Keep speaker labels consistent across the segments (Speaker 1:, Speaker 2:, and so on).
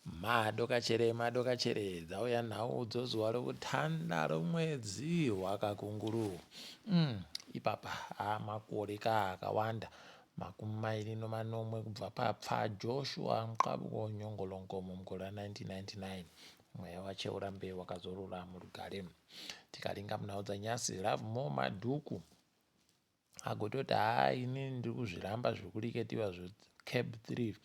Speaker 1: Madokachere dzauya nhaudzo zuva rokutanda romwedzi wakakunguru. Ipapa makore akawanda 20 kubva papfa Joshua Mqabuko Nyongolongomo mukore 1999 mweya waCheura Mbeu wakazorora murugare. Tikaringa munhau nyasi Love Mo Madhuku agototi ini ndiri kuzviramba zviri kuriketiwa zveCAB 3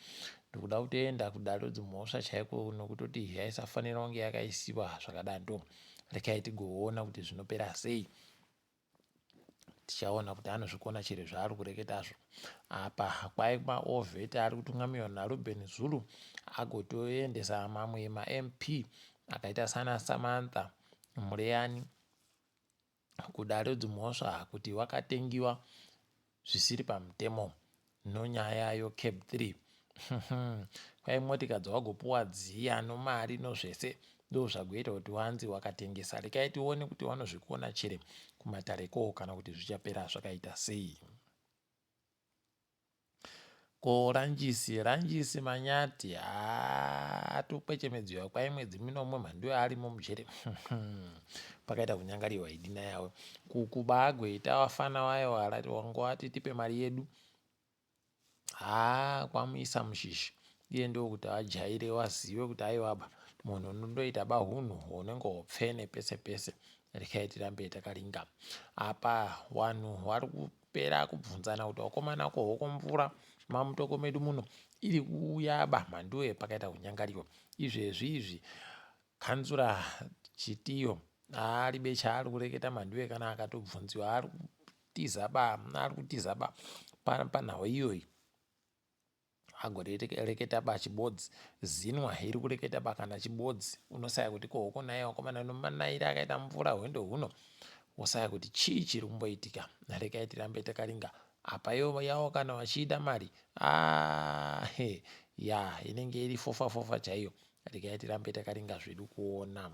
Speaker 1: ndikuda kutoenda kudaro dzimhosva chaiko nokutoti yaisafanira kunge yakaisiwa zvakadaro. Rekai tigoona kuti zvinopera sei. Tichaona kuti anozvikona chero zvaari kureketazvo. Apa kwai maOveta ari kutungamiwa naRuben Zulu agotoendesa mamwe maMP akaita sana Samantha Mureyani kudaro dzimhosva kuti wakatengiwa zvisiri pamutemo nonyaya yoCAB 3. Kwai motika dzawagopuwa dziya nomari nozvese ndozvagoita kuti wanzi wakatengesa. Rekai tione kuti wanozvikona chere kumatareko kana kuti zvichapera zvakaita sei. Ko Ranjisi Manyati atokwechemedziwa kwai mwedzi minomwe mhandu arimo mujere. Pakaita kunyangariwa idina yawe kukubagoita wafana wayo warati wangu wati tipe mari yedu. Kwamuisa mushishi iye ndokuti ajaire waziwe kuti aiwaba munhu unondoita bahunhu unenge hopfene pese pese. Rekai tirambe takaringa apa wanhu wari kupera kubvunzana kuti wakomana kohoko mvura mamutoko medu muno iri kuyaba mhanduwe. Pakaita kunyangariwa izvi kanzura Chitiyo ari becha ari kureketa mhanduwe kana akatobvunziwa ari kutizaba panhau iyoyi agoreketa chibodzi. Zinwa iri kureketa kana chibodzi unosaya kuti kohoko naye wakomana nomanaire akaita mvura hwendo huno wosaya kuti chii chiri kumboitika. Rekai tirambe takaringa apa yawo kana wachida mari inenge iri fofa chaiyo. Rekai tirambe takaringa zvedu kuona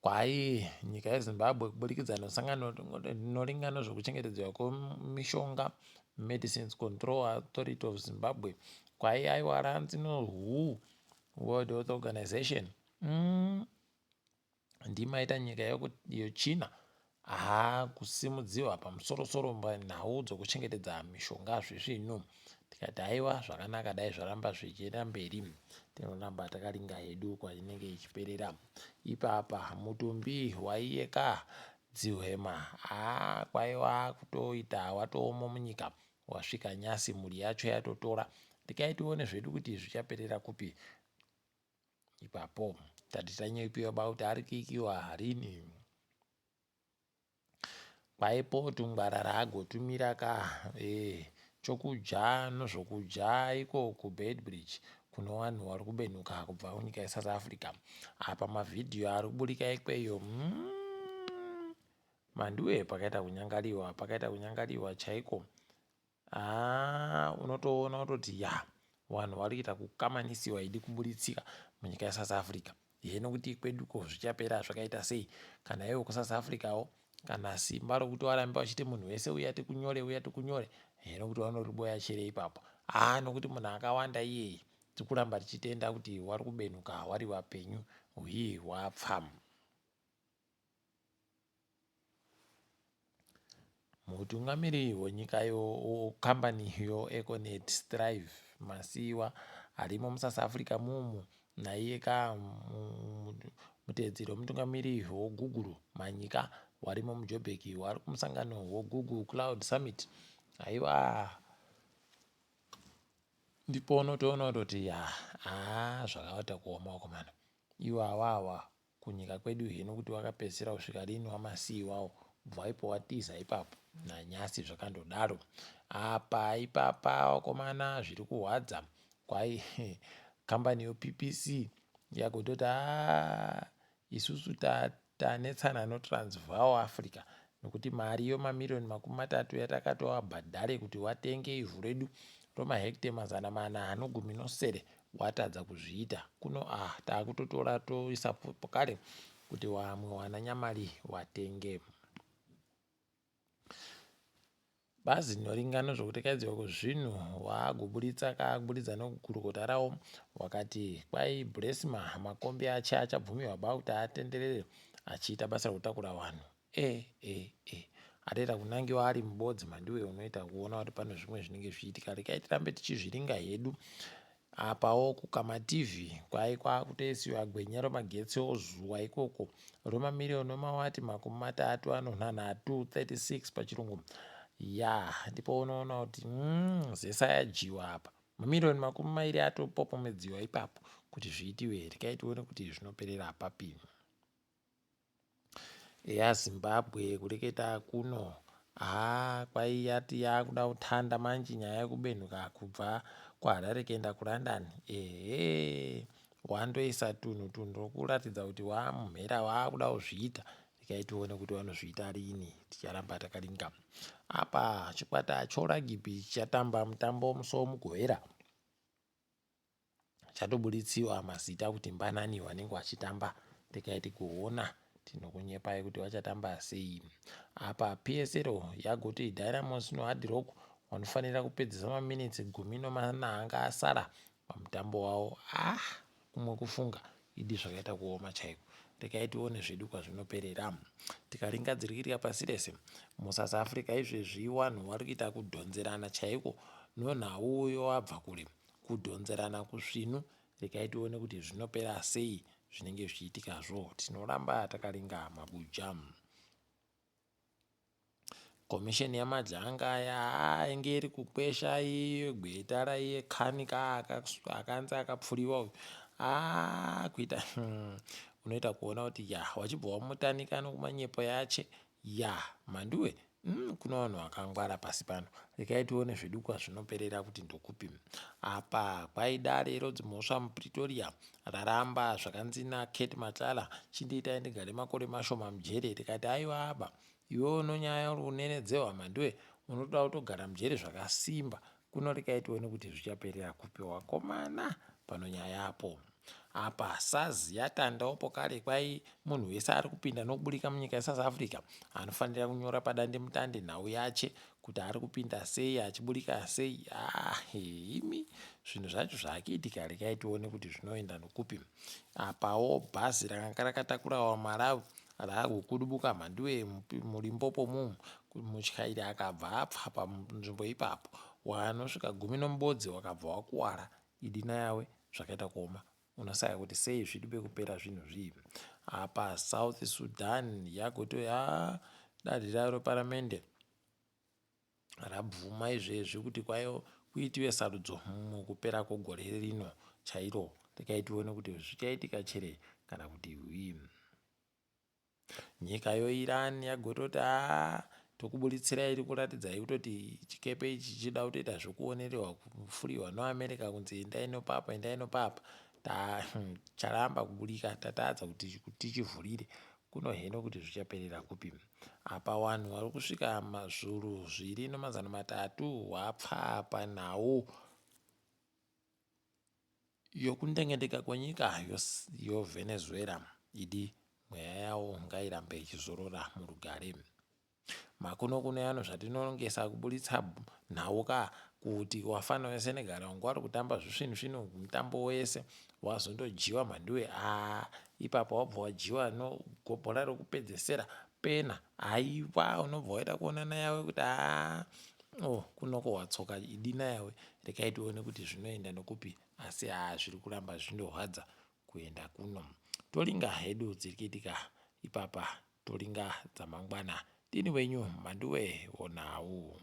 Speaker 1: kwai nyika yeZimbabwe kuburikidza nosangano rinoringa nezvekuchengetedzwa kwemishonga Medicines Control Authority of Zimbabwe kwai aiwa ranzi noWHO World Health Organization ndimaita nyika yoChina kusimudziwa pamusoro nhau dzokuchengetedza mishonga zvezvino. Tikati aiwa zvakanaka dai zvaramba zvichienda mberi tinoramba takaringa hedu kwainenge ichiperera. Ipapa mutumbi waiyeka Dzihwema kwaiwa kutoita watooma munyika wasvika nyasi mhuri yacho yatotora. Rekai tione zvedu kuti zvichaperera kupi. Ipapo tati tanyepiwa kuti ari kuikiwa rini. Kwaipo tungwarara agotumira chokudya nozvokudya iko kuBeitbridge kuno wanhu wari kubenuka kubva kunyika yeSouth Africa. Apa mavhidhiyo ari kuburika ikweyo mhanduwe pakaita kunyangariwa chaiko. Unotoona kutoti wanhu vari kuita kukamanisiwa idi kuburitsika munyika yeSouth Africa. Nekuti kweduko zvichapera zvakaita sei kana iwo kuSouth Africawo kana simba rokuti warambe wachiti munhu wese uya tikunyore nekuti vanoriboya chere ipapo. Nokuti munhu akawanda iyeye tikuramba tichitenda kuti wari kubenuka wari wapenyu wapfa. Mutungamiri wenyika kambani yoEconet Strive Masiyiwa arimo muSouth Africa mumu naiye mutedzeri wemutungamiri weGoogle Manyika warimo muJoburg wari kumusangano weGoogle Cloud Summit. Aiwa ndipo unotoona kutoti zvakaota kuoma wakomana iwawawa kunyika kwedu hino kuti wakapedzisira kusvika rini wamasiyiwawo bvaipo watiza ipapo nanyasi zvakandodaro. Ipapa wakomana zviri kuhwadza kwai kambani yoPPC yagototi isusu tanetsana noTransvaal Africa nokuti mari yomamirioni 30 yatakatowabhadhare kuti watenge ivhu redu romahekite 410 watadza kuzviita. Kuno takutotora toisa kare kuti wamwe wananyamari watenge. bazi rinoringa nezvekutekaidzwa kwezvinhu waagoburitsa kaakubuditsa negurukota rawo wakati kwai Blessima makombi ache achabvumirwa ba kuti atenderere achiita basa rekutakura vanhu. Atoita kunangiwa ari mubodzi mandiwe unoita kuona kuti pane zvimwe zvinenge zvichiitika. Rekai tirambe tichizviringa hedu. Apawo kukamatv kwai kwakutoisiwa gwenya romagetsi ozuwa ikoko romamirioni omawati 36 pachirungu. Ndipo unoona kuti zesa yajiwa apa. Mamirioni 20 atopopomedziwa ipapo kuti zviitiwe. Rekai tione kuti zvinoperera apapi. Zimbabwe kureketa kuno kwai yati yakuda kutanda manje nyaya yekubenhuka kubva kuHarare kuenda kuLondon. Wandoisa tunhu rokuratidza kuti wamumhera waakuda kuzviita. Rekai tione kuti vanozviita rini, ticharamba takaringa. Apa chikwata choragibhi chichatamba mutambo musi womugovera chatobuditsiwa mazita kuti mbanani wanenge wachitamba. Rekai tigoona tinokunyepai kuti wachatamba sei. Apa PSL yagoti Dynamos noHard Rock wanofanira kupedzisa maminitsi 14 anga asara pamutambo wavo. Kumwe kufunga idi zvakaita kuoma chaiko. Rekai tione zvedu kwazvinoperera. Tikaringa dzirikirira pasi rese muSouth Africa izvezvi vanhu vari kuita kudhonzerana chaiko nonhau uyo wabva kure kudhonzerana kusvinu. Rekai tione kuti zvinopera sei zvinenge zvichiitikazvo. Tinoramba takaringa mabuja. Komisheni yamajanga aya inge iri kukwesha iyo gweta raiye kanika akanzi akapfuriwa uyu kuita unoita kuona kuti wachibva wamutanika nokumanyepo yache manduwe kuna vanhu vakangwara pasi pano. Rekai tione zvedu kwazvinoperera kuti ndokupi. Apa kwaidare rodzi mhosva muPretoria raramba zvakanzi naKate Matlala chindiitai ndigare makore mashoma mujere. Tikati aiwa aba iwe unonyaya runenedzewa manduwe unoda kutogara mujere zvakasimba kuno. Rekai tione kuti zvichaperera kupi wakomana panonyaya apo. Apa SARS yatandawo kare kwai munhu wese ari kupinda nokuburika munyika yeSouth Africa anofanira kunyora padande mutande nhau yache kuti ari kupinda sei achiburika sei. Imi zvinhu zvacho zvaakuitika. Rekai tione kuti zvinoenda nokupi. Apawo bhazi rakanga rakatakura waMalawi raakukudubuka mhanduwe muLimpopo mutyairi akabva apfa panzvimbo ipapo. Wanosvika 10 wakabva wakuwara. Idina yawe zvakaita kuoma. Unosaka kuti sei zviri bekupera zvinhu zvivi. Apa South Sudan yagoto dare rayo reparamende rabvuma izvezvi kuti kwayo kuitiwe sarudzo mukupera kwegore rino chairo. Rekai tione kuti zvichaitika chere kana kuti hwii. Nyika yoIran yagototi tokuburitsira iri kuratidzai kutoti chikepe ichi chichida kutoita zvekuonererwa kufuriwa noAmerica kunzi endai nopapa. Charamba kuburika tatadza kuti tichivhurire kuno heno kuti zvichaperera kupi. Apa vanhu vari kusvika mazviuru 2,300 wapfa panhau yokundengendeka kwenyika yoVenezuela. Idi mweya yawo ngairambe ichizorora murugare. Makuno yano zvatinongesa kuburitsa nhau kuti wafana weSenegal wangu wari kutamba zvisvinu mutambo wese wazondojiwa mhanduwe ipapo wabva wajiwa nogobhora rokupedzesera pena aiwa unobva waita kuonana yawe kuti kunoko watsoka idina yawe. Rekai tione kuti zvinoenda nokupi asi zviri kuramba zvinorwadza kuenda kuno. Toringa hedu dzirikiitika ipapa toringa dzamangwana. Dini wenyu mhanduwe onhau.